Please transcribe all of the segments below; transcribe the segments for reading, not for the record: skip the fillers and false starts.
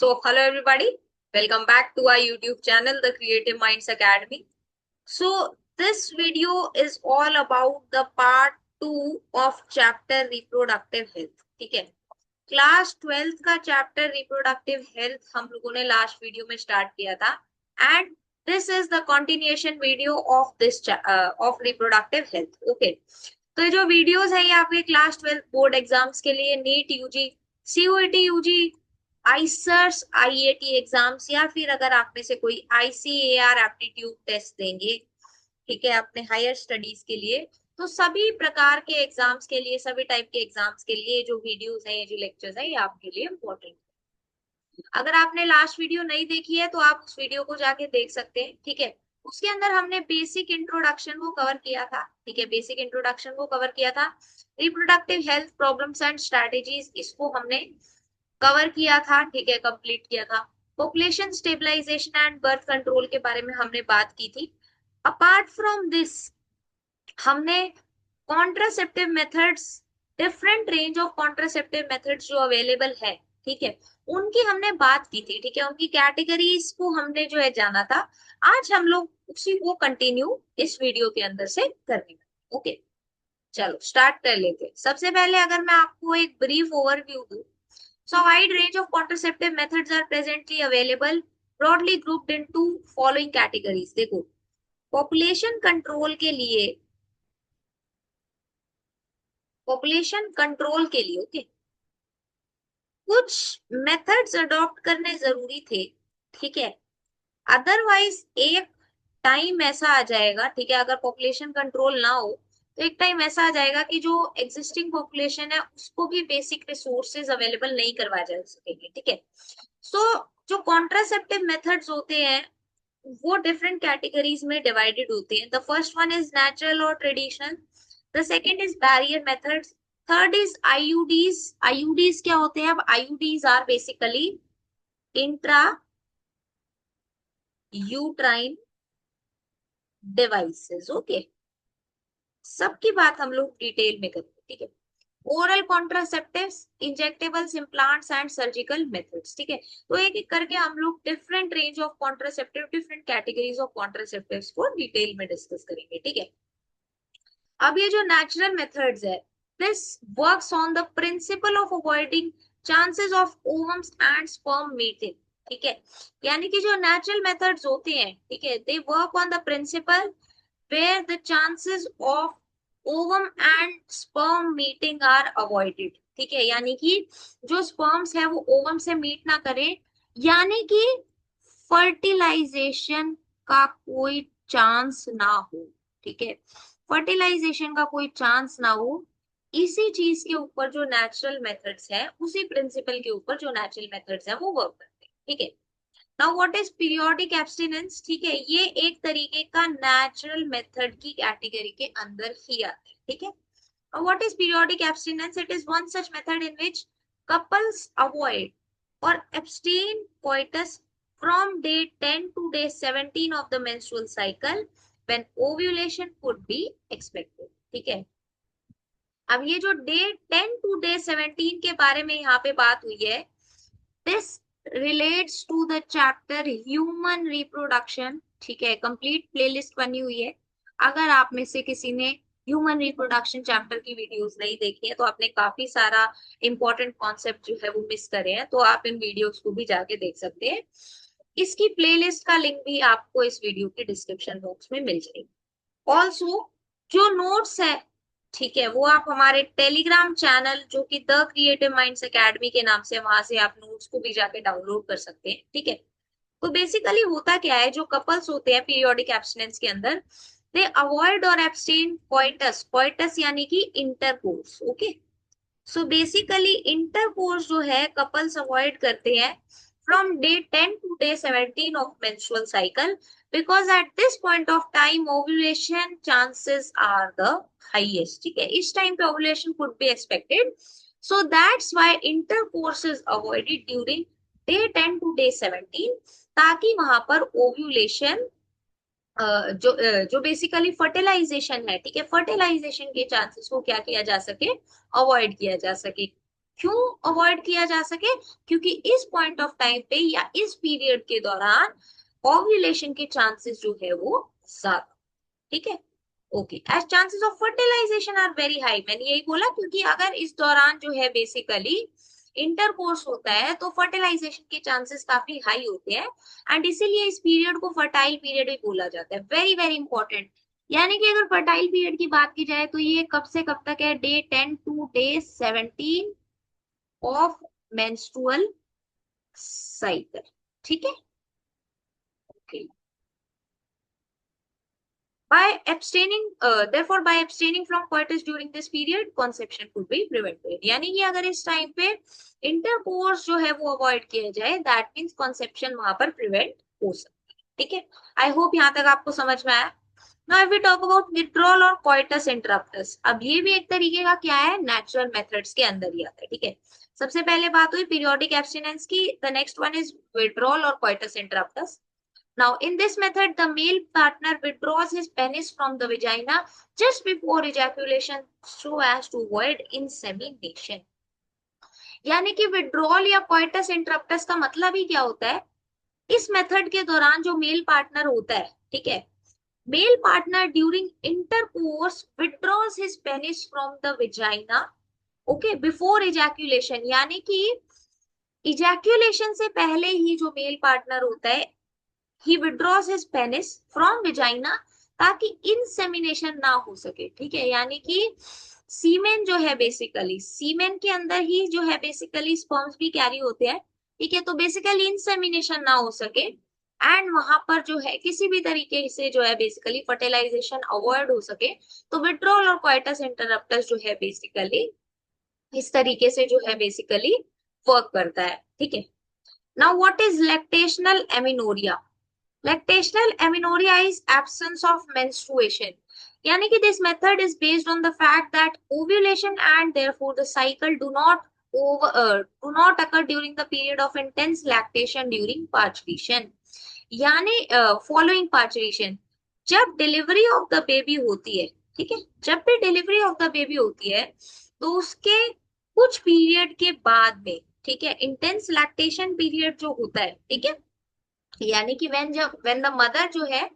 So, hello everybody, welcome back to our YouTube channel, The Creative Minds Academy. So, this video is all about the part 2 of chapter reproductive health. ठीक है, class 12th का chapter reproductive health हम लोगों ने last video में start किया था and this is the continuation video of this of reproductive health. Okay, तो ये जो वीडियोस है ये आपके क्लास 12 बोर्ड एग्जाम्स के लिए NEET UG, CUET UG, IISERs, IAT exams या फिर अगर आप में से कोई आईसीएआर एप्टीट्यूड टेस्ट देंगे, ठीक है, अपने हायर स्टडीज के लिए, तो सभी प्रकार के एग्जाम्स के लिए, सभी टाइप के एग्जाम्स के लिए जो वीडियोस हैं, ये जो लेक्चर्स है, ये आपके लिए इम्पोर्टेंट है. अगर आपने लास्ट वीडियो नहीं देखी है तो आप उस वीडियो को जाके देख सकते हैं. ठीक है, उसके अंदर हमने बेसिक इंट्रोडक्शन को कवर किया था. ठीक है, बेसिक इंट्रोडक्शन को कवर किया था. Reproductive health problems and strategies, इसको हमने कवर किया था. ठीक है, कंप्लीट किया था. Population stabilisation and birth control के बारे में हमने बात की थी. अपार्ट फ्रॉम दिस हमने contraceptive methods, different range of contraceptive methods जो अवेलेबल है, ठीक है, उनकी हमने बात की थी. ठीक है, उनकी कैटेगरीज को हमने जो है जाना था. आज हम लोग उसी को कंटिन्यू इस वीडियो के अंदर से करेंगे. ओके, चलो स्टार्ट कर लेते हैं. सबसे पहले अगर मैं आपको एक ब्रीफ ओवरव्यू दूं, so wide range of contraceptive methods are presently available, broadly grouped into following categories. देखो, पॉपुलेशन कंट्रोल के लिए, पॉपुलेशन कंट्रोल के लिए ओके, कुछ मेथड्स अडॉप्ट करने जरूरी थे. ठीक है, अदरवाइज एक टाइम ऐसा आ जाएगा, ठीक है, अगर पॉपुलेशन कंट्रोल ना हो तो एक टाइम ऐसा आ जाएगा कि जो एग्जिस्टिंग पॉपुलेशन है उसको भी बेसिक रिसोर्सेज अवेलेबल नहीं करवाए जा सकेंगे. ठीक है, सो जो कॉन्ट्रासेप्टिव मेथड्स होते हैं वो डिफरेंट कैटेगरीज में डिवाइडेड होते हैं. The first one is natural और traditional. The second is barrier methods. Third is IUDs. IUDs क्या होते हैं? अब IUDs are basically intra uterine devices. Okay, सबकी बात हम लोग डिटेल में करेंगे. ठीक है, oral contraceptives, injectables, implants and surgical methods. ठीक है, तो एक एक करके हम लोग different range of contraceptive, different categories of contraceptives को डिटेल में डिस्कस करेंगे. ठीक है, अब ये जो नेचुरल मेथड्स है, this works on the principle of avoiding chances of ovums and sperm meeting. ठीक है, यानी कि जो नेचुरल मेथड्स होते हैं, ठीक है, they work on the principle where the chances of ovum and sperm meeting are avoided. ठीक है, यानी कि जो स्पर्म्स है वो ओवम से मीट ना करे, यानी कि फर्टिलाइजेशन का कोई चांस ना हो. ठीक है, फर्टिलाइजेशन का कोई चांस ना हो, इसी चीज के ऊपर जो नेचुरल मेथड्स है, उसी प्रिंसिपल के ऊपर जो नेचुरल मेथड्स है वो वर्क करते हैं. ठीक है, now what is periodic abstinence? ठीक है, ये एक तरीके का नेचुरल मेथड की कैटेगरी के अंदर ही आता है. ठीक है, now what is periodic abstinence? It is one such method in which couples avoid or abstain coitus from day 10 to day 17 of the menstrual cycle when ovulation could be expected. ठीक है, अब ये जो डे 10 टू डे 17 के बारे में यहाँ पे बात हुई है, this relates to the chapter human reproduction. ठीक है, कंप्लीट प्लेलिस्ट बनी हुई है. अगर आप में से किसी ने ह्यूमन रिप्रोडक्शन चैप्टर की वीडियोस नहीं देखी है तो आपने काफी सारा इंपॉर्टेंट कॉन्सेप्ट जो है वो मिस करे हैं, तो आप इन वीडियोस को भी जाके देख सकते हैं. इसकी प्लेलिस्ट का लिंक भी आपको इस वीडियो के डिस्क्रिप्शन बॉक्स में मिल जाएगी. ऑल्सो जो नोट्स है, ठीक है, वो आप हमारे टेलीग्राम चैनल जो कि द क्रिएटिव माइंड्स एकेडमी के नाम से, वहां से आप नोट्स को भी जाके डाउनलोड कर सकते हैं. ठीक है, तो बेसिकली होता क्या है, जो कपल्स होते हैं पीरियोडिक एब्स्टिनेंस के अंदर, दे अवॉइड और एब्सटेन कोइटस. कोइटस यानी कि intercourse. Okay, so basically intercourse जो है कपल्स अवॉइड करते हैं from day 10 to day 17 of menstrual cycle because at this point of time ovulation chances are the highest. ठीक है, इस टाइम पे ovulation could be expected, so that's why intercourse is avoided during day 10 to day 17, ताकि वहां पर ovulation जो basically fertilisation है, ठीक है, फर्टिलाइजेशन के चांसेस को क्या किया जा सके, अवॉइड किया जा सके. क्यों अवॉइड किया जा सके? क्योंकि इस पॉइंट ऑफ टाइम पे या इस पीरियड के दौरान ओव्यूलेशन के चांसेस जो है वो ज्यादा, ठीक है। Okay, as chances of fertilisation are very high, मैंने यही बोला क्योंकि अगर इस दौरान जो है बेसिकली इंटरकोर्स होता है तो फर्टिलाइजेशन के चांसेस काफी हाई होते हैं, एंड इसीलिए इस पीरियड को फर्टाइल पीरियड भी बोला जाता है। Very very important. यानी कि अगर फर्टाइल पीरियड की बात की जाए तो ये कब से कब तक है? Day 10 to day 17 of menstrual cycle, ठीक है। Okay, by abstaining therefore by abstaining from coitus during this period conception could be prevented, यानी कि अगर इस टाइम पे इंटरकोर्स जो है वो अवॉइड किया जाए, दैट मींस कंसेप्शन वहां पर प्रिवेंट हो सकती है, ठीक है। आई होप यहाँ तक आपको समझ में आया। Now if we talk about withdrawal और कोइटस इंटरप्टस, अब ये भी एक तरीके का क्या है, नेचुरल मेथड्स के अंदर ही आता है, ठीक है। सबसे पहले बात हुई पीरियोडिक एब्स्टिनेंस की, the next one is withdrawal और coitus interruptus. Now, in this method, the male partner withdraws his penis from the vagina just before ejaculation so as to avoid insemination. यानी कि विड्रॉल या coitus interruptus का मतलब ही क्या होता है? इस मेथड के दौरान जो मेल पार्टनर होता है, ठीक है, male partner during intercourse withdraws his penis from the vagina, okay, before ejaculation, यानी कि इजैक्यूलेशन से पहले ही जो मेल पार्टनर होता है he withdraws his penis from vagina ताकि इंसेमिनेशन ना हो सके, ठीक है। यानी कि सीमेन जो है बेसिकली, सीमेन के अंदर ही जो है बेसिकली स्पर्म्स भी कैरी होते हैं, ठीक है। तो बेसिकली इंसेमिनेशन ना हो सके एंड वहां पर जो है किसी भी तरीके से जो है बेसिकली फर्टिलाइजेशन अवॉइड हो सके, तो विड्रॉल और कोइटस इंटरप्टस जो है बेसिकली इस तरीके से जो है बेसिकली वर्क करता है, ठीक है। Now what is lactational amenorrhoea? Lactational amenorrhea is absence of menstruation. यानी कि this method is based on the fact that ovulation and therefore the cycle do not occur during the period of intense lactation during parturition. यानी following parturition, जब delivery of the baby होती है, ठीक है, जब भी डिलीवरी ऑफ द बेबी होती है तो उसके कुछ पीरियड के बाद में, ठीक है, इंटेंस लैक्टेशन पीरियड जो होता है, ठीक है, यानी कि व्हेन द मदर जो है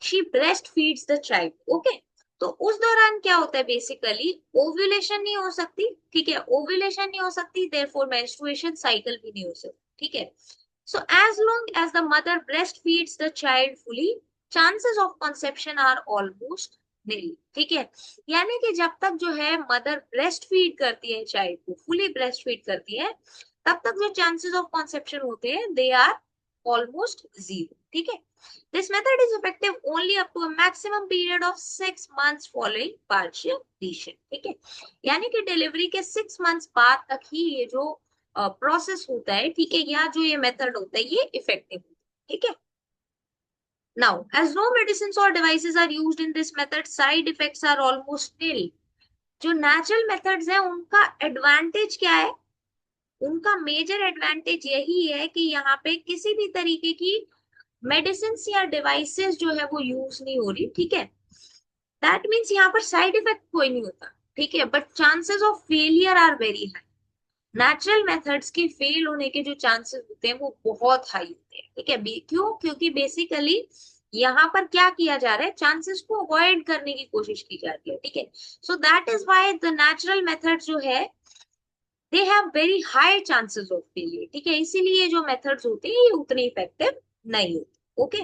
she breast feeds the child, okay, तो उस दौरान क्या होता है बेसिकली ओव्यूलेशन नहीं हो सकती, ठीक है, ओव्यूलेशन नहीं हो सकती, देयरफॉर मेंस्ट्रुएशन साइकिल भी नहीं हो सकती, ठीक है। So as long as the mother breast feeds the child fully, chances of conception are almost nil, ठीक है। यानी कि जब तक जो है मदर ब्रेस्ट फीड करती है चाइल्ड को, फुली ब्रेस्ट फीड करती है, तब तक जो चांसेस ऑफ कंसेप्शन होते हैं दे आर ऑलमोस्ट जीरो, ठीक है। This method is effective only up to a maximum period of 6 months following partial deletion, ठीक है। यानी कि डिलीवरी के 6 मंथ्स बाद तक ही ये जो प्रोसेस होता है, ठीक है, या जो ये मेथड होता है ये इफेक्टिव होता है, ठीक है। Now, as no medicines or devices are used in this method, side effects are almost nil. जो नेचुरल मेथड्स है उनका एडवांटेज क्या है? उनका मेजर एडवांटेज यही है कि यहाँ पे किसी भी तरीके की मेडिसिन या डिवाइसेस जो है वो यूज नहीं हो रही, ठीक है। दैट मीन्स यहाँ पर साइड इफेक्ट कोई नहीं होता, ठीक है, but chances of failure are very high. Natural methods के फेल होने के जो चांसेस होते हैं वो बहुत हाई होते हैं, ठीक है। क्यों? क्योंकि बेसिकली यहाँ पर क्या किया जा रहा है, चांसेस को अवॉइड करने की कोशिश की जा रही है, ठीक है। So that is why the natural method जो है they have very high chances of failure, ठीक है, इसीलिए जो मेथड्स होते हैं ये उतने इफेक्टिव नहीं होते, ओके।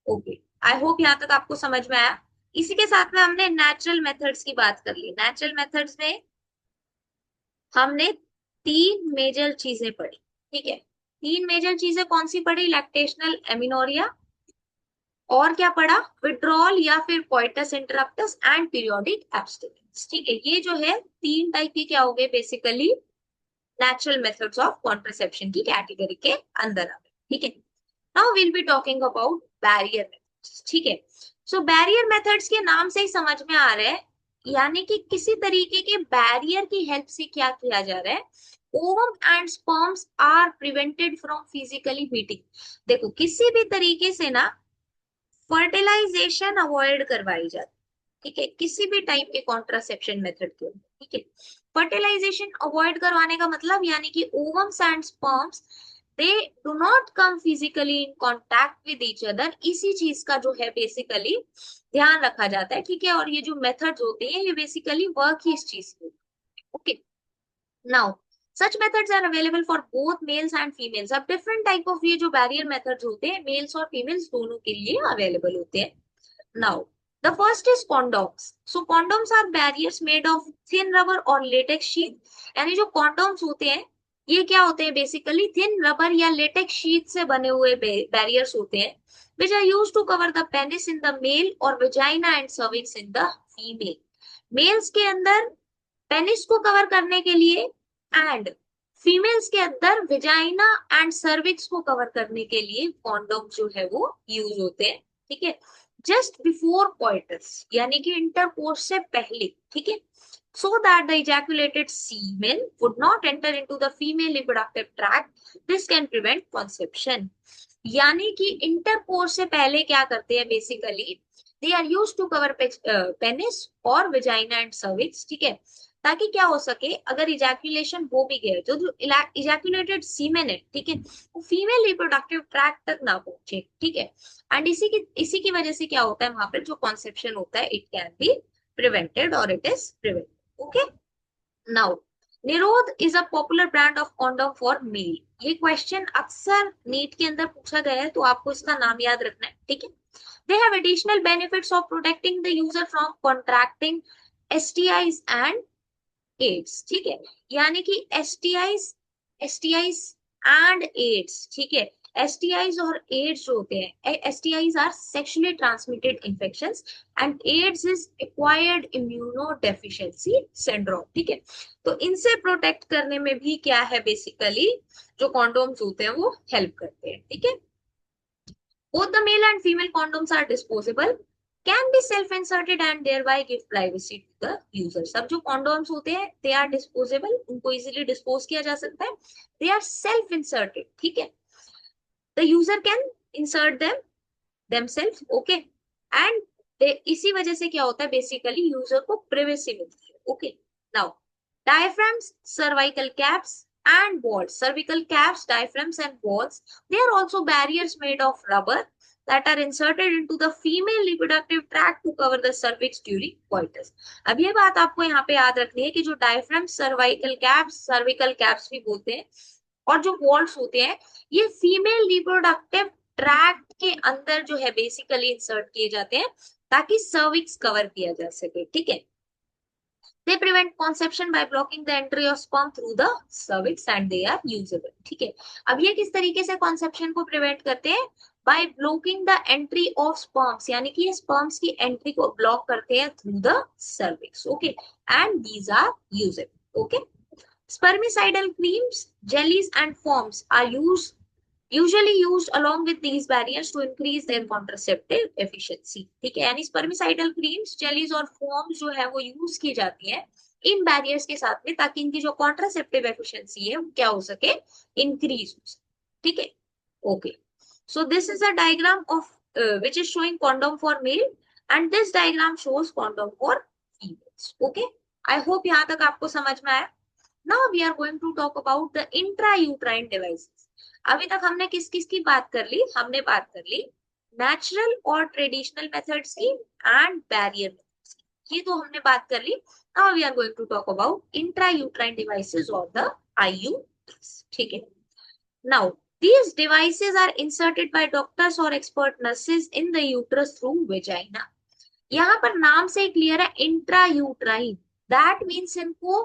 ओके, आई होप यहाँ तक आपको समझ में आया। इसी के साथ में हमने नेचुरल मेथड्स की बात कर ली। नेचुरल मेथड्स में हमने 3 मेजर चीजें पढ़ी, ठीक है। 3 मेजर चीजें कौन सी पढ़ी? लैक्टेशनल एमिनोरिया, और क्या पढ़ा? विड्रॉल या फिर coitus interruptus and periodic abstinence, ठीक है। ये जो है 3 टाइप की क्या हो गए basically natural methods of contraception की कैटेगरी के अंदर आ गए, ठीक है। Now will be talking about barrier methods, ठीक है। सो बैरियर मेथड्स के नाम से ही समझ में आ रहा है, यानी कि किसी तरीके के बैरियर की हेल्प से क्या किया जा रहा है, ovum and sperms are prevented from physically meeting. देखो, किसी भी तरीके से ना फर्टिलाइजेशन अवॉइड करवाई जाती, ठीक है, किसी भी टाइप के कॉन्ट्रासेप्शन मेथड के ऊपर, ठीक है। फर्टिलाइजेशन अवॉइड करवाने का मतलब यानी कि ovums and sperms they do not come physically in contact with each other, इसी चीज का जो है बेसिकली ध्यान रखा जाता है, ठीक है। और ये जो मेथड्स होते हैं ये बेसिकली वर्क ही इस चीज के, okay. Now such methods are available for both males and females। अब डिफरेंट टाइप ऑफ ये जो बैरियर मेथड्स होते हैं मेल्स और फीमेल्स दोनों के लिए अवेलेबल होते हैं। Now the first is condoms. So condoms are barriers made of thin rubber और लेटेक्स शीट। यानी जो कॉन्डोम्स होते हैं ये क्या होते हैं, बेसिकली थिन रबर या लेटेक्स शीट से बने हुए बैरियर्स होते हैं which are used to cover the penis in the male और vagina and cervix in the female। Males के अंदर पेनिस को कवर करने के लिए एंड फीमेल्स के अंदर विजाइना एंड सर्विक्स को कवर करने के लिए कॉन्डोम जो है वो यूज होते हैं, ठीक है। जस्ट बिफोर कोइटस यानी कि इंटरकोर्स से पहले, ठीक है, so that the ejaculated semen would not enter into the female reproductive tract, this can prevent conception। यानी कि इंटरकोर्स से पहले क्या करते हैं, basically they are use to cover penis और विजाइना एंड सर्विक्स, ठीक है, ताकि क्या हो सके अगर इजैकुलेशन हो भी गया तो जो इजैकुलेटेड सीमेन है, ठीक है, वो फीमेल रिप्रोडक्टिव ट्रैक्ट तक ना पहुंचे, ठीक है। एंड इसी की वजह से क्या होता है वहां पर जो कॉन्सेप्शन होता है इट कैन बी प्रिवेंटेड और it is prevented, okay. Now Nirodh is a popular brand of condom for male. ये क्वेश्चन अक्सर नीट के अंदर पूछा गया है तो आपको इसका नाम याद रखना है, ठीक है। They have additional benefits of protecting the user from contracting STIs and AIDS, ठीक है। यानी कि एसटीआईज एंड एड्स, ठीक है। एसटीआईज और एड्स जो होते हैं, STIs are sexually transmitted infections and AIDS is acquired immuno deficiency syndrome, ठीक है। तो इनसे प्रोटेक्ट करने में भी क्या है, बेसिकली जो कॉन्डोम्स होते हैं वो हेल्प करते हैं, ठीक है। Both the male and female condoms are disposable, can be self-inserted and thereby give privacy to the user। सब जो condoms होते हैं they are disposable, उनको easily dispose किया जा सकता है, they are self-inserted, ठीक है, the user can insert them themselves, okay, and इसी वजह से क्या होता है बेसिकली यूजर को प्रिवेसी मिलती है, okay. Now diaphragms, cervical caps and balls, cervical caps, diaphragms and balls, they are also barriers made of rubber that are inserted into the female reproductive tract to cover the cervix during coitus। अब ये बात आपको यहाँ पे याद रखनी है कि जो diaphragm, cervical caps, cervical caps भी बोलते हैं और जो balls होते हैं ये फीमेल रिप्रोडक्टिव ट्रैक्ट के अंदर जो है बेसिकली इंसर्ट किए जाते हैं ताकि सर्विक्स कवर किया जा सके, ठीक है। They prevent conception by blocking the entry of sperm through the cervix and they are usable, ठीक है। अब ये किस तरीके से conception को prevent करते हैं, by blocking the entry of sperms, यानी कि ये sperms की entry को block करते हैं through the cervix, okay, and these are usable, okay। Spermicidal creams, jellies and foams are usually used along with these barriers to increase their contraceptive efficiency, ठीक है। यानी spermicidal creams, jellies और foams जो है वो use की जाती है इन बैरियर्स के साथ में ताकि इनकी जो कॉन्ट्रासेप्टिव एफिशिएंसी है वो क्या हो सके, इंक्रीज हो सके, ठीक है, okay. So this is a diagram of which is showing condom for male and this diagram shows condom for females, okay। I hope यहाँ तक आपको समझ में आया। Now we are going to talk about the intrauterine devices। अभी तक हमने किस किस की बात कर ली, हमने बात कर ली नेचुरल और ट्रेडिशनल मेथड्स की एंड बैरियर मेथड्स की, ये तो हमने बात कर ली। Now we are going to talk about intrauterine devices और द IUDs, ठीक है। Now these devices are inserted by doctors or expert nurses in the uterus through vagina। यहाँ पर नाम से क्लियर है इंट्रायूट्राइन, दैट मीन्स इनको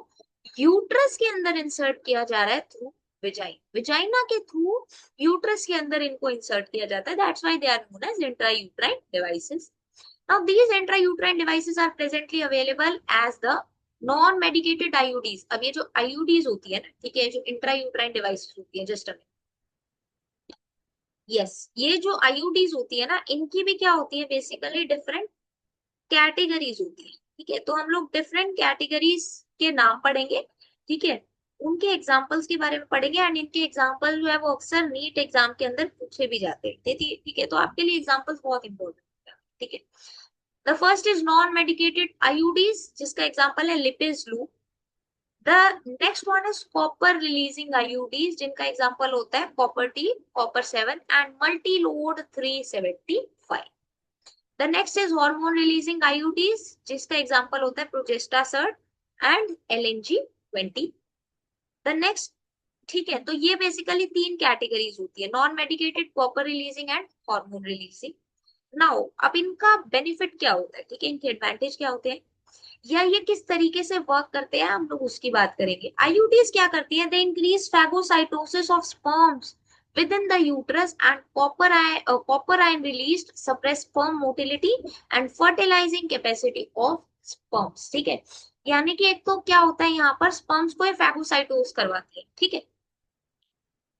यूट्रस के अंदर इंसर्ट किया जा रहा है थ्रू विजाइना के थ्रू यूट्रस के अंदर इनको इंसर्ट किया जाता है, that's why they are known as intrauterine devices. Now these intrauterine devices are presently available as the non medicated IUDs। अब ये जो IUDs होती है ना, ठीक है, जो इंट्रायूट्राइन डिवाइसेस होती है, जस्ट यस, ये जो IUDs होती है ना इनकी भी क्या होती है, बेसिकली डिफरेंट कैटेगरीज होती है, ठीक है। तो हम लोग डिफरेंट कैटेगरीज के नाम पढ़ेंगे, ठीक है, उनके एग्जांपल्स के बारे में पढ़ेंगे एंड इनके एग्जांपल जो है वो अक्सर नीट एग्जाम के अंदर पूछे भी जाते हैं, ठीक है। तो आपके लिए एग्जांपल्स बहुत इंपॉर्टेंट है, ठीक है। The first is non medicated IUDs, जिसका एग्जांपल है Lippes loop. The next one is copper releasing IUDs, जिनका एग्जांपल होता है copper T, copper 7 and multi load 375। The next is hormone releasing IUDs, जिसका एग्जांपल होता है प्रोजेस्टासर्ट एंड LNG-20। द नेक्स्ट, ठीक है, तो ये बेसिकली तीन कैटेगरीज होती है, non medicated, copper releasing and hormone releasing. Now अब इनका बेनिफिट क्या होता है, ठीक है, इनके एडवांटेज क्या होते हैं, या ये किस तरीके से वर्क करते हैं, हम लोग उसकी बात करेंगे। आईयूडीज क्या करती है, they increase phagocytosis of sperms within the uterus and copper ion released suppress sperm motility and fertilizing capacity of sperms, ठीक है। यानी कि एक तो क्या होता है, यहाँ पर स्पर्म्स को फैगोसाइटोस करवाते हैं, ठीक है,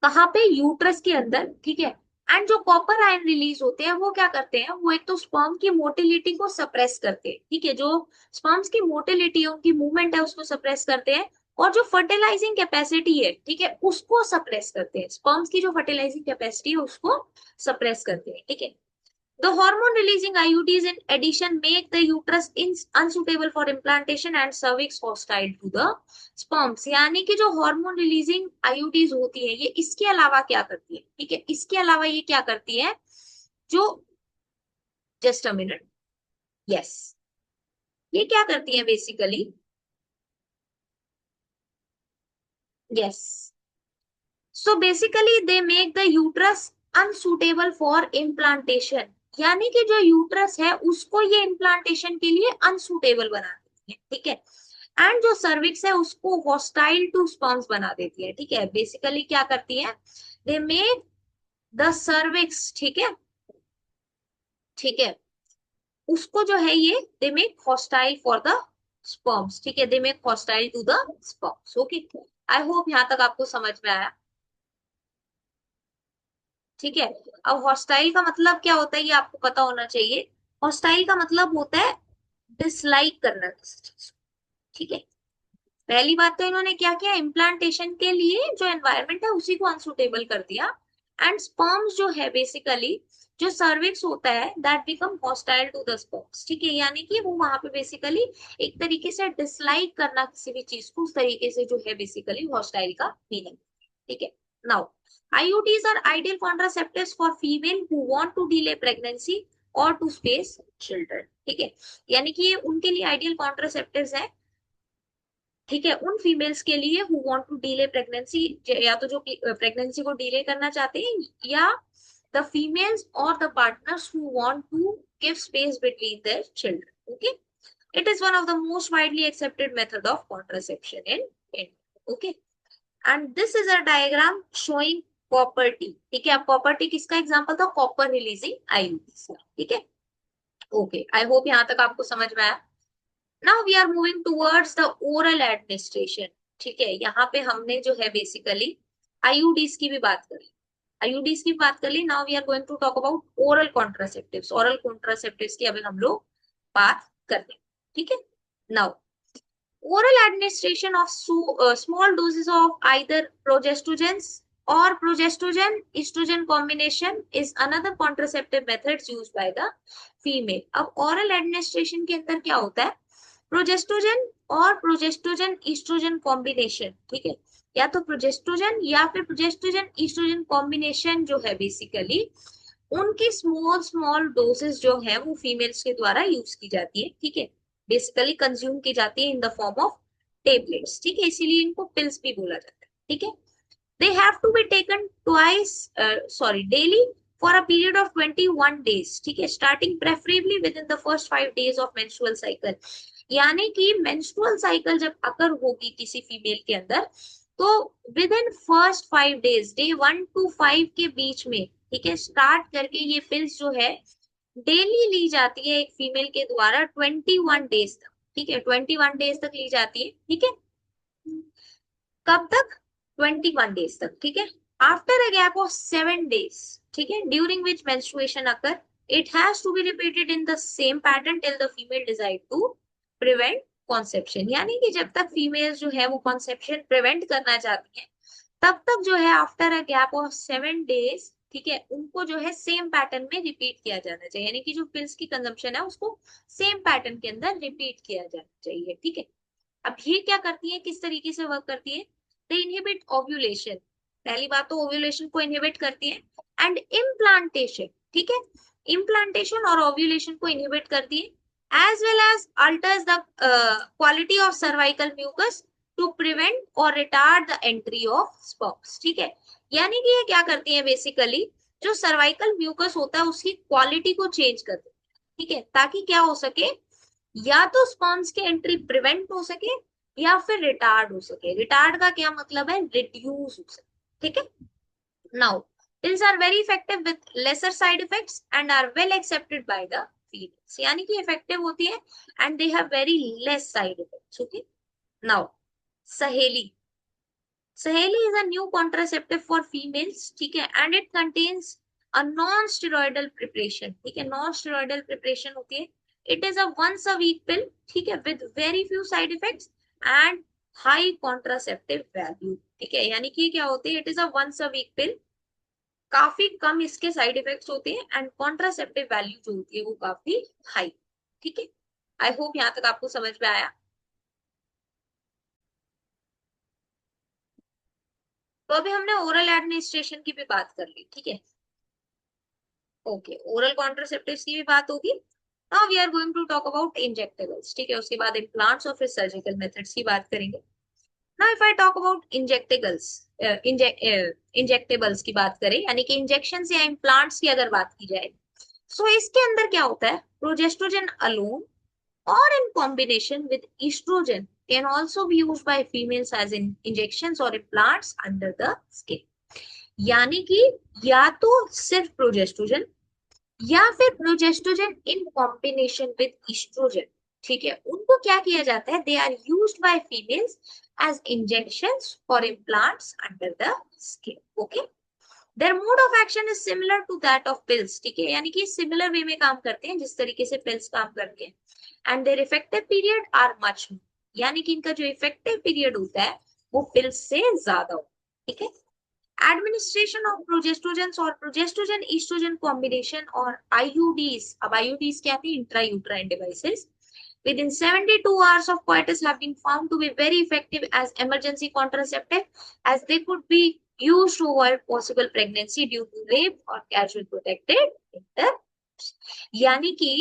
कहाँ पे, यूट्रस के अंदर, ठीक है। एंड जो कॉपर आयन रिलीज होते हैं वो क्या करते हैं, वो एक तो स्पर्म की मोटिलिटी को सप्रेस करते हैं, ठीक है, जो स्पर्म्स की मोटिलिटी है, उनकी मूवमेंट है, उसको सप्रेस करते हैं। और जो फर्टिलाइजिंग कैपेसिटी है, ठीक है, उसको सप्रेस करते हैं, स्पर्म्स की जो फर्टिलाइजिंग कैपेसिटी है उसको सप्रेस करते हैं, ठीक है। The hormone releasing IUDs in addition make the uterus unsuitable for implantation and cervix hostile to the sperms। यानी कि जो हार्मोन रिलीजिंग आईयूडीज होती है, ये इसके अलावा क्या करती है, ठीक है, इसके अलावा ये क्या करती है, जो, जस्ट अ मिनट, यस, ये क्या करती है basically, yes, so basically they make the uterus unsuitable for implantation. यानी कि जो यूट्रस है उसको ये इम्प्लांटेशन के लिए अनसुटेबल बना देती है, ठीक है। एंड जो सर्विक्स है उसको हॉस्टाइल टू स्पर्म्स बना देती है, ठीक है, बेसिकली क्या करती है, दे मेक द सर्विक्स, ठीक है, ठीक है, उसको जो है ये they make hostile for the sperms, ठीक है, they make hostile to the sperms, okay. I hope यहां तक आपको समझ में आया, ठीक है। अब हॉस्टाइल का मतलब क्या होता है ये आपको पता होना चाहिए। हॉस्टाइल का मतलब होता है डिसलाइक करना किसी चीज को, ठीक है। पहली बात तो इन्होंने क्या किया, इम्प्लांटेशन के लिए जो एनवायरनमेंट है उसी को अनसुटेबल कर दिया। एंड स्पर्म्स जो है बेसिकली, जो सर्विक्स होता है that become hostile to the sperms, ठीक है, यानी कि वो वहां पे बेसिकली एक तरीके से डिसलाइक करना किसी भी चीज को, उस तरीके से जो है बेसिकली हॉस्टाइल का मीनिंग, ठीक है। Now IUDs are ideal contraceptives for female who want to delay pregnancy or to space children, ठीक है, यानी कि ये उनके लिए आइडियल कॉन्ट्रासेप्टिव्स है, ठीक है, उन फीमेल्स के लिए who want to delay pregnancy, या तो जो प्रेगनेंसी को डिले करना चाहते हैं, या द फीमेल्स और the partners who want to give space between their children, okay. It is one of the most widely accepted method of contraception in India, okay. And this is a diagram showing copper T, ठीक है। अब copper T किसका example था, copper releasing IUDs, ठीक है, okay. I hope यहाँ तक आपको समझ में आया। Now we are moving towards the oral administration, ठीक है, यहाँ पे हमने जो है बेसिकली आईयूडीज की भी बात करी, आईयूडीज की बात कर ली। Now we are going to talk about oral contraceptives, oral contraceptives की अभी हम लोग बात करते हैं, ठीक है। Now oral administration of small doses of either progestogens or progestogen estrogen combination is another contraceptive methods used by the female। अब oral administration के अंदर क्या होता है, प्रोजेस्ट्रोजन और प्रोजेस्ट्रोजन ईस्ट्रोजन कॉम्बिनेशन, ठीक है, या तो प्रोजेस्ट्रोजन या फिर प्रोजेस्ट्रोजन ईस्ट्रोजन कॉम्बिनेशन जो है बेसिकली, उनकी स्मॉल स्मॉल डोसेस जो है वो फीमेल्स के द्वारा यूज की जाती है, ठीक है, बेसिकली कंज्यूम की जाती है in the form of tablets, ठीक है, इसीलिए इनको पिल्स भी बोला जाता है, ठीक है। They have to be taken daily for a period of 21 days, ठीक है, starting preferably within the first 5 days of menstrual cycle। यानी कि मेंस्ट्रुअल साइकिल जब अगर होगी किसी फीमेल के अंदर, तो with in first 5 days, day 1 to 5 के बीच में, ठीक है, स्टार्ट करके ये पिल्स जो है डेली ली जाती है एक फीमेल के द्वारा 21 डेज तक, ठीक है, 21 डेज तक ली जाती है, ठीक है। कब तक, 21 डेज तक, ठीक है। After a gap of 7 days, ठीक है, during which menstruation occur, it has to be repeated in the same pattern till the female decide to prevent conception. यानी कि जब तक फीमेल जो है वो कॉन्सेप्शन प्रिवेंट करना चाहती है, तब तक जो है after a gap of 7 days, ठीक है, उनको जो है सेम पैटर्न में रिपीट किया जाना चाहिए, यानी कि जो पिल्स की कंजम्पशन है उसको सेम पैटर्न के अंदर रिपीट किया जाना चाहिए। ठीक है, अब ये क्या करती है, किस तरीके से वर्क करती है, दे इनहिबिट ओव्यूलेशन। पहली बात तो ओव्यूलेशन को इनहिबिट करती है, एंड इम्प्लांटेशन, ठीक है, इम्प्लांटेशन और ओव्यूलेशन को इनहिबिट करती है, as well as alters the quality of cervical mucus to prevent और retard the entry of sperms. ठीक है, यानी कि ये क्या करती है, बेसिकली जो सर्वाइकल म्यूकस होता है उसकी क्वालिटी को चेंज कर देती है। ठीक है, ताकि क्या हो सके, या तो स्पर्म्स की एंट्री प्रिवेंट हो सके या फिर रिटार्ड हो सके। रिटार्ड का क्या मतलब है, रिड्यूस हो सके। ठीक है, now pills are very effective with lesser side effects and are well accepted by the females, यानी कि इफेक्टिव होती है and they have very less side effects. Okay, now सहेली, सहेली is a new contraceptive for females, ठीक है, and it contains a non-steroidal preparation, ठीक है, non-steroidal preparation होती है, it is a once a week pill, ठीक है, with very few side effects and high contraceptive value। ठीक है, यानी कि क्या होती है, it is a once a week pill, काफी कम इसके साइड इफेक्ट्स होते हैं एंड कॉन्ट्रासेप्टिव वैल्यू जो होती है वो काफी हाई। ठीक है, आई होप यहां तक आपको समझ में आया। तो अभी हमने ओरल एडमिनिस्ट्रेशन की भी बात कर ली। ठीक है, ओके, ओरल कॉन्ट्रासेप्टिव्स की भी बात होगी। Now we are going to talk about injectables. ठीक है, उसके बाद इम्प्लांट्स और फिर सर्जिकल मेथड्स की बात करेंगे। Now if I talk about injectables, injectables की बात करें, यानी कि इंजेक्शन या इम्प्लांट्स की अगर बात की जाए, सो इसके अंदर क्या होता है, progesterone alone or in combination with estrogen can also be used by females as in injections or implants under the skin। यानी कि या तो सिर्फ प्रोजेस्ट्रोजन या फिर progestogen in combination with oestrogen, ठीक है, उनको क्या किया जाता है, they are used by females as injections और implants under the skin. Okay, their mode of action is similar to that of pills. ठीक है, यानी कि सिमिलर वे में काम करते हैं जिस तरीके से पिल्स काम करते हैं, and their effective period are much, यानी कि इनका जो इफेक्टिव पीरियड होता है वो पिल्स से ज्यादा होता है। ठीक है, एडमिनिस्ट्रेशन ऑफ प्रोजेस्ट्रोजन और प्रोजेस्ट्रोजन ईस्ट्रोजन कॉम्बिनेशन और आईयूडीज, अब आईयूडीज क्या थी, intrauterine devices, within 72 hours of coitus have been found to be very effective as emergency contraceptive, as they could be used to avoid possible pregnancy due to rape or casual protected intercourse। यानी कि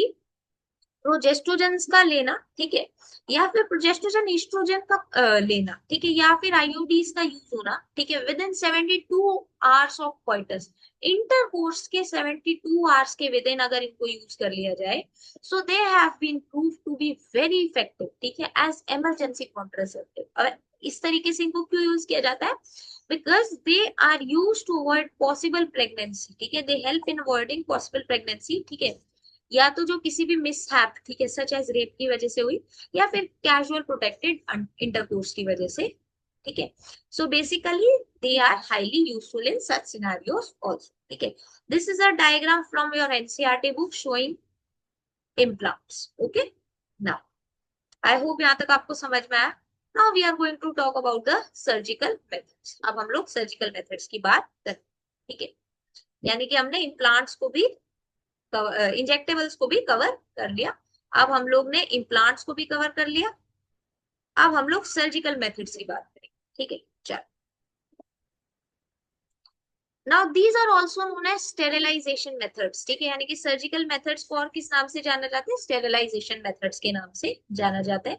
progesterone का लेना, ठीक है, या फिर progesterone oestrogen का लेना, ठीक है, या फिर आईयूडीज का यूज होना, ठीक है, with in 72 hours of coitus, intercourse के 72 आवर्स के विद इन अगर इनको यूज कर लिया जाए, so they have been prove to be very effective, ठीक है, एज इमरजेंसी कॉन्ट्रासेप्टिव। अब इस तरीके से इनको क्यों यूज किया जाता है, because they are use to avoid possible pregnancy. ठीक है, they help in avoiding possible pregnancy. ठीक है, या तो जो किसी भी मिसहैप, ठीक है, सच एज रेप की वजह से हुई, या फिर कैजुअल प्रोटेक्टेड इंटरकोर्स की वजह से। ठीक है, so basically they are highly useful in such scenarios also. ठीक है, this is a diagram from your NCERT book showing implants। Okay, now I hope यहाँ तक आपको समझ में आया। Now we are going to talk about the surgical methods. अब हम लोग सर्जिकल मेथड्स की बात करें। ठीक है, यानी कि हमने इम्प्लांट्स को भी, इंजेक्टेबल्स को भी कवर कर लिया, अब हम लोग ने इम्प्लांट्स को भी कवर कर लिया, अब हम लोग सर्जिकल मेथड्स की बात करेंगे। ठीक है, चलो, now these are also known as sterilisation methods. ठीक है, यानी कि सर्जिकल मेथड्स को और किस नाम से जाना जाता है, स्टेरिलाइजेशन मेथड्स के नाम से जाना जाता है।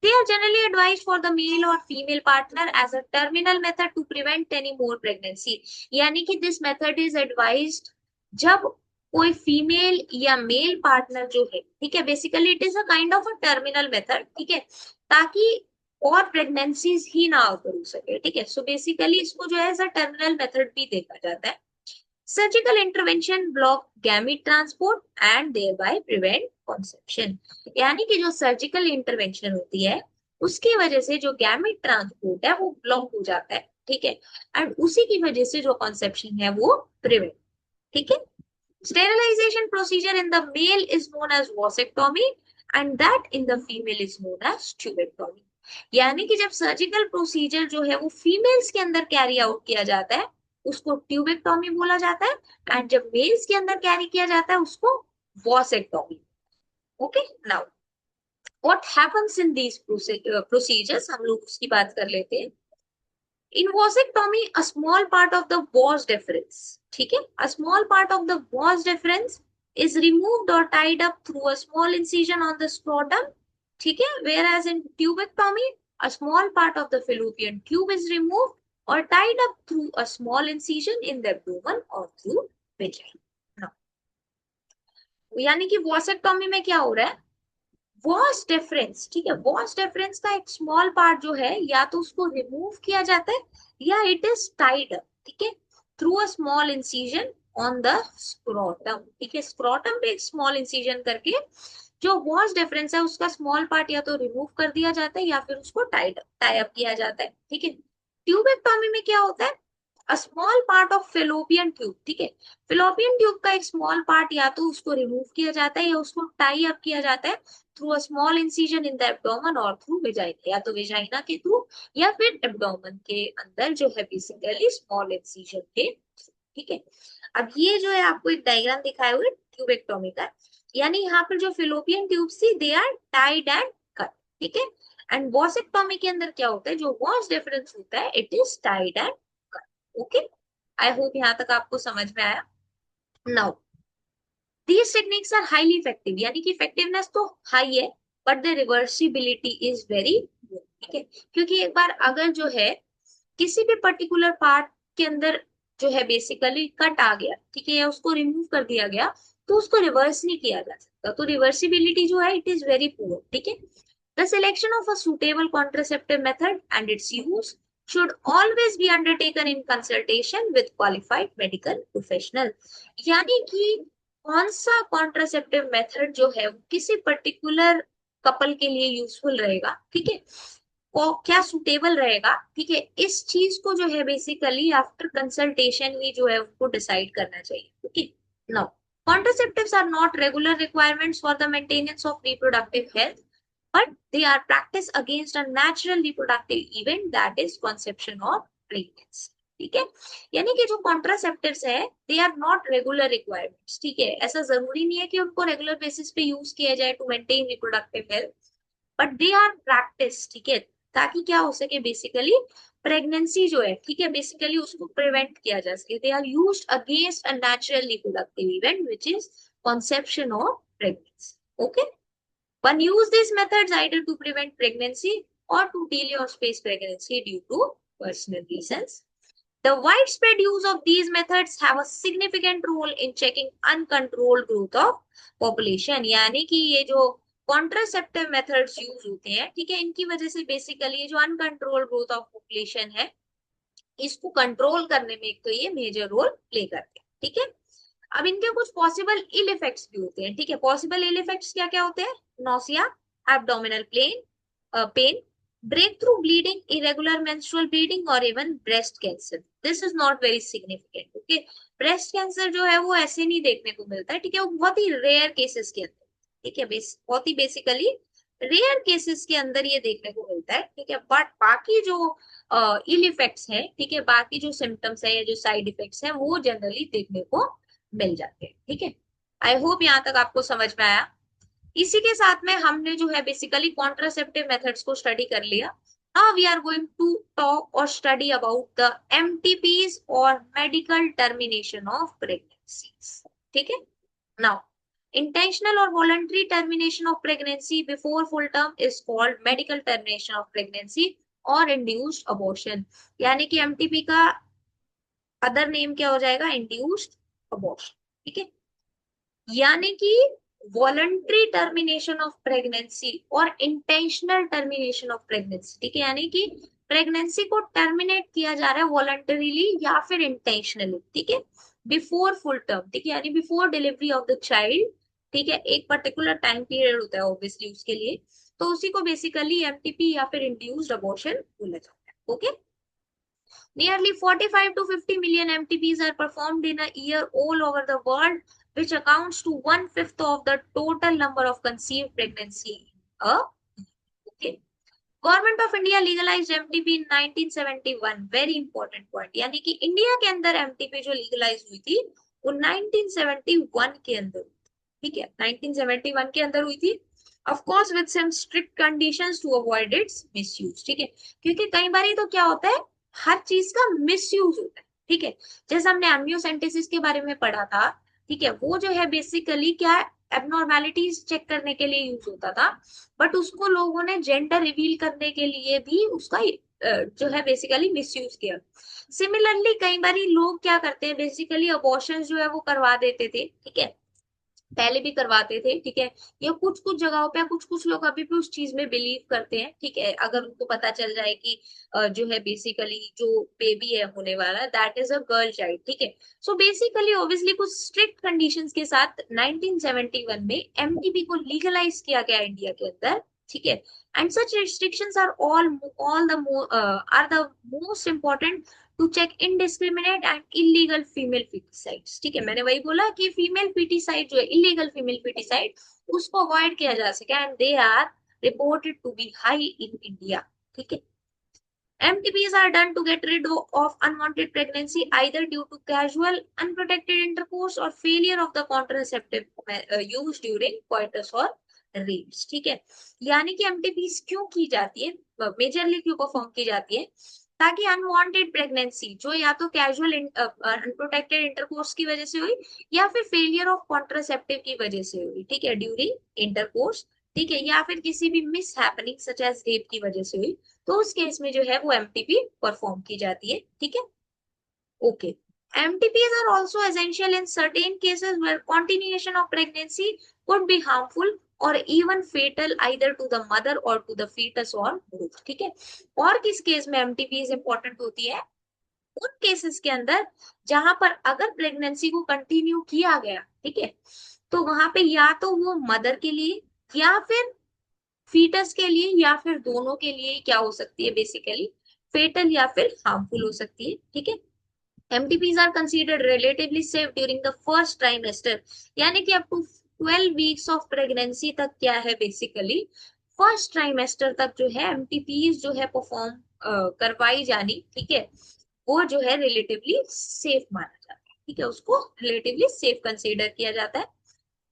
They are generally advised for the male और female partner as a terminal method to prevent any more pregnancy. यानी कि दिस मेथड इज एडवाइज्ड जब कोई फीमेल या मेल पार्टनर जो है, ठीक है, basically it is a kind of a terminal method, ठीक है, ताकि और प्रेगनेंसीज ही ना हो सके। ठीक है, सो बेसिकली इसको जो है एज अ टर्मिनल मेथड भी देखा जाता है। Surgical intervention block gamete transport and thereby prevent conception. यानी कि जो सर्जिकल इंटरवेंशन होती है उसकी वजह से जो गैमीट ट्रांसपोर्ट है वो ब्लॉक हो जाता है। ठीक है, एंड उसी की वजह से जो कॉन्सेप्शन है वो प्रिवेंट। ठीक है, sterilization procedure in the male is known as vasectomy and that in the female is known as tubectomy। यानी कि जब सर्जिकल प्रोसीजर जो है वो फीमेल्स के अंदर कैरी आउट किया जाता है उसको ट्यूबेक्टोमी बोला जाता है, एंड जब मेल्स के अंदर कैरी किया जाता है उसको vasectomy. Okay, now what happens in these procedures, हम लोग उसकी बात कर लेते हैं। In vasectomy, a small part of the vas deferens, ठीक है, a small part of the vas deferens is removed or tied up through a small incision on the scrotum, ठीक है, whereas in tubectomy, a small part of the fallopian tube is removed or tied up through a small incision in the abdomen or through vagina. Now, यानी कि वॉसेक्टोमी में क्या हो रहा है, was difference, ठीक है, वॉस डिफरेंस का एक स्मॉल पार्ट जो है या तो उसको रिमूव किया जाता है या इट इज टाइड, ठीक है, through a small incision on the scrotum, ठीक है, स्क्रोटम पे एक स्मॉल इंसिजन करके जो वॉस डिफरेंस है उसका स्मॉल पार्ट या तो रिमूव कर दिया जाता है या फिर उसको टाई अप किया जाता है, ठीक है। ट्यूबेक्टोमी में क्या होता है, a small part of fallopian tube, ठीक है, फेलोपियन ट्यूब का एक स्मॉल पार्ट या तो उसको रिमूव किया जाता है या उसको टाई अप किया जाता है through a small incision in the abdomen और थ्रू वेजाइना, या तो वेजाइना के थ्रू या फिर एब्डोमेन के अंदर जो है बेसिकली स्मॉल इंसिजन के, ठीक है। अब ये जो है आपको एक डायग्राम दिखाए हुए ट्यूबेक्टोमी का, यानी यहाँ पर जो फिलोपियन ट्यूब्स थी they are tied and cut, ठीक है, एंड वॉसेक्टोमी के अंदर क्या होता है, जो वॉस डिफरेंस होता है it is tied and cut. Okay, I hope यहाँ तक आपको समझ में आया। Now these techniques are highly effective, यानी कि इफेक्टिवनेस तो हाई है but the reversibility is very good, ठीक है, क्योंकि एक बार अगर जो है किसी भी पर्टिकुलर पार्ट के अंदर जो है बेसिकली कट आ गया, ठीक है, या उसको रिमूव कर दिया गया तो उसको रिवर्स नहीं किया जा सकता, तो रिवर्सिबिलिटी जो है इट इज वेरी पुअर, ठीक है। The selection of a suitable contraceptive method and it's use should always be undertaken in consultation with qualified medical professional, यानी कि कौन सा कॉन्ट्रासेप्टिव मेथड जो है वो किसी पर्टिकुलर कपल के लिए यूजफुल रहेगा, ठीक है, को क्या सुटेबल रहेगा, ठीक है, इस चीज को जो है बेसिकली आफ्टर कंसल्टेशन ही जो है उनको डिसाइड करना चाहिए, okay. Now contraceptives are not regular requirements for the maintenance of reproductive health, but they are practiced against a natural reproductive event that is conception or pregnancy, ठीक है, यानी कि जो कॉन्ट्रासेप्टिव्स है they are not regular requirements, ठीक है, ऐसा जरूरी नहीं है कि उनको रेगुलर बेसिस पे यूज किया जाए to maintain reproductive health, but they are practice, ठीक है, ताकि क्या हो सके बेसिकली प्रेगनेंसी जो है, ठीक है, बेसिकली उसको प्रिवेंट किया जा सके, they are used against a natural reproductive event which is conception or pregnancy, okay। One use these methods either to prevent pregnancy or to delay or space pregnancy due to personal reasons. The widespread use of these methods have a significant role in checking uncontrolled growth of population, यानी कि ये जो contraceptive methods use होते हैं, ठीक है, इनकी वजह से बेसिकली ये जो अनकंट्रोल्ड ग्रोथ ऑफ पॉपुलेशन है इसको कंट्रोल करने में एक तो ये मेजर रोल प्ले करते हैं, ठीक है। अब इनके कुछ पॉसिबल इल इफेक्ट्स भी होते हैं, ठीक है, पॉसिबल इल इफेक्ट्स क्या क्या होते हैं, nausea, abdominal pain, breakthrough bleeding, irregular menstrual bleeding और even breast cancer, this is not very significant, okay, breast cancer जो है वो ऐसे नहीं देखने को मिलता है, ठीक है, वो बहुत ही रेयर केसेस के अंदर, ठीक है, बहुत ही बेसिकली रेयर केसेस के अंदर ये देखने को मिलता है, ठीक है, बट बाकी जो इल इफेक्ट्स है, ठीक है, बाकी जो सिम्टम्स है या जो साइड इफेक्ट्स है वो जनरली देखने को मिल जाते हैं, ठीक है। आई होप यहाँ तक आपको समझ में आया। इसी के साथ में हमने जो है बेसिकली कॉन्ट्रासेप्टिव मेथड्स को स्टडी कर लिया। Now we are going to talk और स्टडी अबाउट द एमटीपीज और मेडिकल टर्मिनेशन ऑफ प्रेगनेंसीज, ठीक है। Now intentional or voluntary termination of pregnancy before full term is called medical termination of pregnancy or induced abortion, यानी कि MTP का other name क्या हो जाएगा, इंड्यूस्ड अबॉर्शन, ठीक है, यानी कि वॉलंटरी टर्मिनेशन ऑफ प्रेगनेंसी और इंटेंशनल टर्मिनेशन ऑफ प्रेगनेंसी, ठीक है, यानी कि प्रेगनेंसी को टर्मिनेट किया जा रहा है वॉलंटरीली या फिर इंटेंशनली, ठीक है, बिफोर फुल टर्म, ठीक है, यानी before delivery of the child, ठीक है, एक पर्टिकुलर टाइम पीरियड होता है ऑब्वियसली उसके लिए, तो उसी को बेसिकली एमटीपी या फिर इंड्यूस्ड अबॉर्शन बोला जाता है, okay. Nearly 45 to 50 million MTPs are performed in a year all over the world, which accounts to 1/5 of the total number of conceived pregnancy. Okay. Government of India legalised MTP in 1971, very important point, यानी कि India के अंदर MTP जो legalise हुई थी वो 1971 के अंदर, ठीक है, 1971 के अंदर हुई थी, of course with some strict conditions to avoid its misuse, ठीक है, क्योंकि कई बार तो क्या होता है, हर चीज का मिसयूज होता है, ठीक है, जैसे हमने एम्नियोसेंटेसिस के बारे में पढ़ा था, ठीक है, वो जो है बेसिकली क्या, एबनॉर्मेलिटीज चेक करने के लिए यूज होता था, बट उसको लोगों ने जेंडर रिवील करने के लिए भी उसका जो है बेसिकली मिसयूज किया। सिमिलरली कई बार लोग क्या करते हैं, बेसिकली अबॉर्शन जो है वो करवा देते थे, ठीक है, पहले भी करवाते थे, ठीक है, या कुछ कुछ जगहों पे कुछ कुछ लोग अभी भी उस चीज में बिलीव करते हैं, ठीक है, अगर उनको पता चल जाए कि जो है बेसिकली जो बेबी है होने वाला that is a girl child, ठीक है, सो बेसिकली ऑब्वियसली कुछ स्ट्रिक्ट कंडीशंस के साथ 1971 में एमटीपी को लीगलाइज किया गया इंडिया के अंदर, ठीक है, and such restrictions are all the are the most important to check indiscriminate and illegal female foeticides, ठीक है, मैंने वही बोला कि फीमेल फीटिसाइड जो है इलीगल फीमेल फीटिसाइड उसको अवॉइड किया जा सके, and they are reported to be high in India, ठीक है। MTPs are done to get rid of unwanted pregnancy either due to casual, unprotected intercourse or failure of the contraceptive used during coitus or rapes, ठीक है, यानी कि एमटीपीज क्यों की जाती है, मेजरली क्यों परफॉर्म की जाती है, ताकि अनवांटेड प्रेगनेंसी जो या तो कैजुअल अनप्रोटेक्टेड इंटरकोर्स की वजह से हुई या फिर फेलियर ऑफ कॉन्ट्रासेप्टिव की वजह से हुई, ठीक है, ड्यूरिंग इंटरकोर्स, ठीक है, या फिर किसी भी mishappening such as rape की वजह से हुई, तो उस केस में जो है वो एमटीपी परफॉर्म की जाती है, ठीक है, okay. MTPs are also essential in certain cases where continuation of pregnancy could be harmful or even fatal either to the mother or to the fetus or both, ठीक है, और किस केस में एमटीपीज इंपॉर्टेंट होती है, उन केसेस के अंदर जहां पर अगर प्रेगनेंसी को कंटिन्यू किया गया, ठीक है, तो वहां पे या तो वो मदर के लिए या फिर फीटस के लिए या फिर दोनों के लिए क्या हो सकती है, बेसिकली फेटल या फिर हार्मफुल हो सकती है, ठीक है। MTPs are considered relatively safe during the first trimester, यानी कि up to 12 weeks of pregnancy तक क्या है, बेसिकली फर्स्ट ट्राइमेस्टर तक जो है एमटीपीज जो है परफॉर्म करवाई जानी, ठीक है, वो जो है रिलेटिवली सेफ माना जाता है, ठीक है, उसको रिलेटिवली सेफ कंसीडर किया जाता है।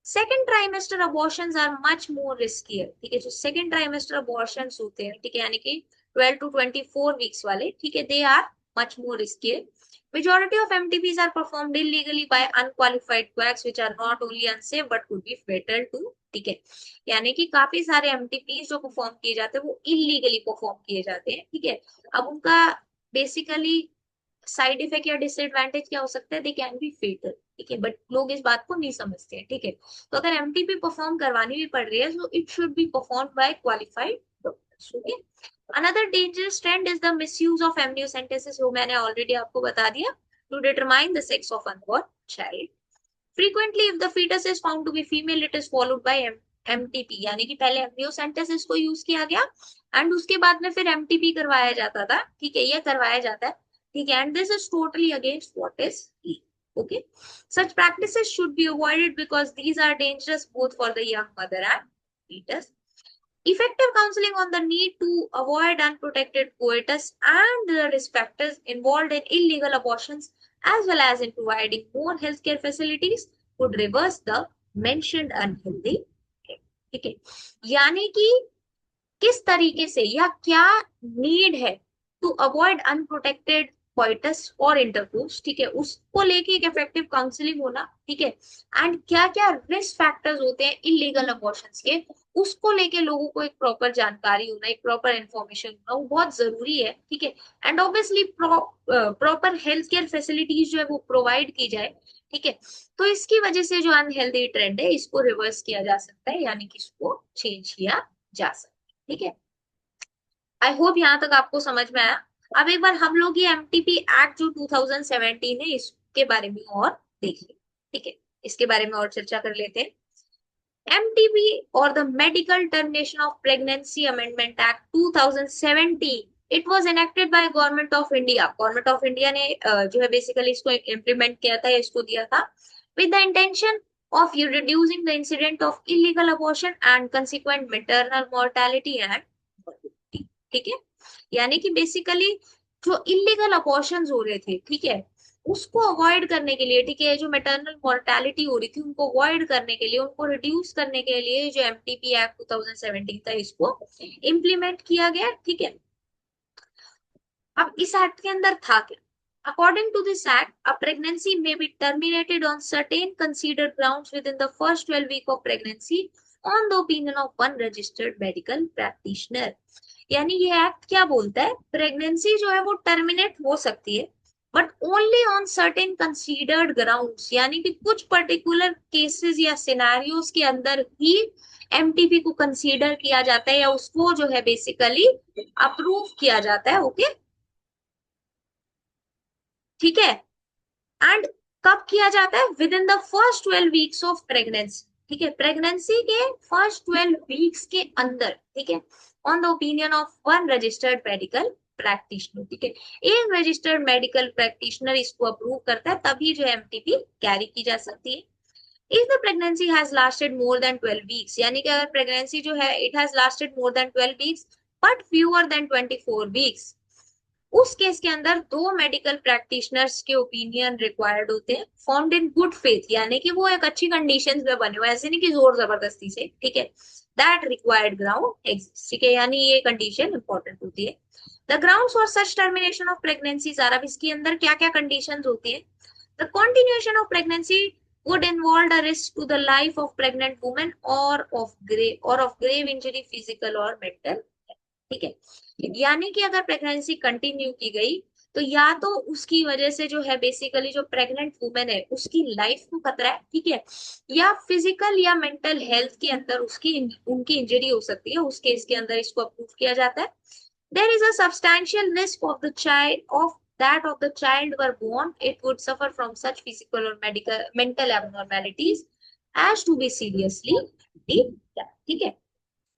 Second trimester abortions are much more riskier, ठीक है, जो सेकेंड ट्राइमेस्टर अबॉर्शंस होते हैं, ठीक है, यानी कि 12 to 24 वीक्स वाले, ठीक है, they are much more riskier. Majority of MTPs are performed illegally by unqualified quacks which are not only unsafe but could be fatal to, ठीक है, यानी कि काफी सारे एमटीपी जो परफॉर्म किए जाते हैं वो इलीगली परफॉर्म किए जाते हैं, ठीक है, अब उनका बेसिकली साइड इफेक्ट या डिसएडवांटेज क्या हो सकता है, दे कैन बी फेटल, ठीक है, बट लोग इस बात को नहीं समझते हैं, ठीक है, तो अगर एमटीपी परफॉर्म करवानी भी पड़ रही है so it should be perform by qualified doctors, okay. Another dangerous trend is the misuse of amniocentesis, वो मैंने ऑलरेडी आपको बता दिया, to determine the sex of unborn child. Frequently if the foetus is found to be female it is followed by MTP, यानी कि पहले amniocentesis को use किया गया एंड उसके बाद में फिर एमटीपी करवाया जाता था, ठीक है, यह करवाया जाता है, ठीक है, and this is totally against what is legal, okay. Such practices should be avoided because these are dangerous both for the young mother and fetus. Effective counseling on the need to avoid unprotected coitus and the risk factors involved in illegal abortions, as well as in providing more healthcare facilities, could reverse the mentioned unhealthy. ठीक है, यानी कि किस तरीके से या क्या need है टू अवॉइड अनप्रोटेक्टेड कोइटस और इंटरकोर्स, ठीक है, उसको लेके एक इफेक्टिव काउंसलिंग होना, ठीक है, एंड क्या क्या रिस्क फैक्टर्स होते हैं इलीगल अबॉर्शंस के, उसको लेके लोगों को एक प्रॉपर जानकारी होना, एक प्रॉपर इंफॉर्मेशन होना वो बहुत जरूरी है, ठीक है, and obviously proper health care facilities जो है वो प्रोवाइड की जाए, ठीक है, तो इसकी वजह से जो अनहेल्दी ट्रेंड है इसको रिवर्स किया जा सकता है, यानी कि इसको चेंज किया जा सकता है, ठीक है। आई होप यहाँ तक आपको समझ में आया। अब एक बार हम लोग ये एमटीपी एक्ट जो 2017 है इसके बारे में और देख लें, ठीक है, इसके बारे में और चर्चा कर लेते हैं। एमटीपी और the medical termination of pregnancy amendment act 2017, it was enacted by government of India, government of India ने जो है बेसिकली इसको इम्प्लीमेंट किया था या इसको दिया था with the intention of you reducing the incident of illegal abortion and consequent maternal mortality and morbidity. ठीक है, यानी कि बेसिकली जो इलीगल अबॉर्शंस हो रहे थे, ठीक है, उसको अवॉइड करने के लिए, ठीक है, जो मैटरनल मोर्टेलिटी हो रही थी उनको अवॉइड करने के लिए, उनको रिड्यूस करने के लिए जो एमटीपी एक्ट 2017 था इसको इम्प्लीमेंट किया गया, ठीक है। अब इस एक्ट के अंदर था क्या? According to this act, a pregnancy may be terminated on certain considered grounds within the first 12 week of pregnancy on the opinion of one registered medical practitioner. यानी ये एक्ट क्या बोलता है, प्रेगनेंसी जो है वो टर्मिनेट हो सकती है but only on certain considered grounds, यानी कि कुछ पर्टिकुलर केसेस या सिनेरियोज के अंदर ही एमटीपी को कंसीडर किया जाता है या उसको जो है बेसिकली अप्रूव किया जाता है। ओके, ठीक है। एंड कब किया जाता है? With in the first 12 weeks of pregnancy, ठीक है, प्रेगनेंसी के फर्स्ट 12 वीक्स के अंदर, ठीक है, on the opinion of one registered medical practitioner, ठीक है, एक रजिस्टर्ड मेडिकल प्रैक्टिशनर इसको अप्रूव करता है, तभी जो एमटीपी कैरी की जा सकती है। If the pregnancy has lasted more than 12 weeks, यानी कि अगर प्रेगनेंसी जो है it has lasted more than 12 weeks but fewer than 24 weeks, उस केस के अंदर दो मेडिकल प्रैक्टिशनर्स के ओपिनियन रिक्वायर्ड होते हैं, फॉर्म्ड इन गुड फेथ, यानी कि वो एक अच्छी कंडीशंस में बने हुए, ऐसे नहीं कि जोर जबरदस्ती से, ठीक है। दैट रिक्वायर्ड ग्राउंड एग्जिस्ट, ठीक है, यानी ये कंडीशन इंपॉर्टेंट होती है। The grounds for such termination of pregnancy are, अब इसके अंदर क्या क्या कंडीशंस होती है? The continuation of pregnancy would involve a risk to the life of pregnant woman or of grave injury physical or mental, ठीक है। यानी कि अगर प्रेगनेंसी कंटिन्यू की गई तो या तो उसकी वजह से जो है बेसिकली जो प्रेग्नेंट वुमेन है उसकी लाइफ को खतरा है, ठीक है, या फिजिकल या मेंटल हेल्थ के अंदर उसकी उनकी इंजरी हो सकती है, उस केस के अंदर इसको अप्रूव किया जाता है। There is a substantial risk of the child of that of the child were born, it would suffer from such physical or medical mental abnormalities as to be seriously dead, ठीक है।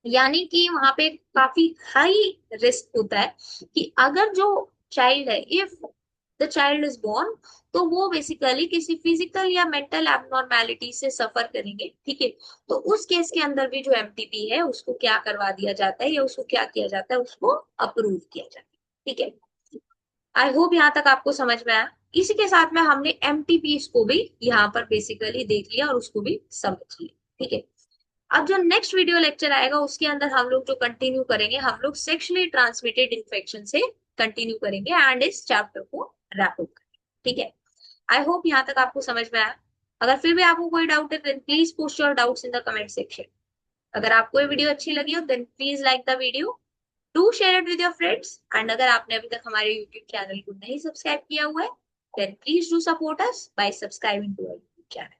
यानी कि वहां पे काफी हाई रिस्क होता है कि अगर जो चाइल्ड है, if the child is born, तो वो बेसिकली किसी फिजिकल या मेंटल एबनॉर्मेलिटी से सफर करेंगे, ठीक है। तो उस केस के अंदर भी जो एमटीपी है उसको क्या करवा दिया जाता है या उसको क्या किया जाता है, उसको अप्रूव किया जाता है, ठीक है। आई होप यहाँ तक आपको समझ में आया। इसी के साथ में हमने एमटीपी को भी यहाँ पर बेसिकली देख लिया और उसको भी समझ लिया, ठीक है। अब जो नेक्स्ट वीडियो लेक्चर आएगा उसके अंदर हम लोग जो कंटिन्यू करेंगे, हम लोग सेक्सुअली ट्रांसमिटेड इन्फेक्शन से कंटिन्यू करेंगे एंड इस चैप्टर को रैप अप करेंगे, ठीक है। आई होप यहाँ तक आपको समझ में आया। अगर फिर भी आपको कोई डाउट है then please post your doubts in the comment section. अगर आपको ये वीडियो अच्छी लगी हो then please like the video, do share it with your friends, and अगर आपने अभी तक हमारे यूट्यूब चैनल को नहीं सब्सक्राइब किया हुआ है then please do support us by subscribing to our YouTube channel.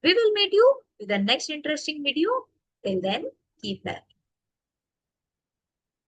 We will meet you with the next interesting video. Till then, keep well.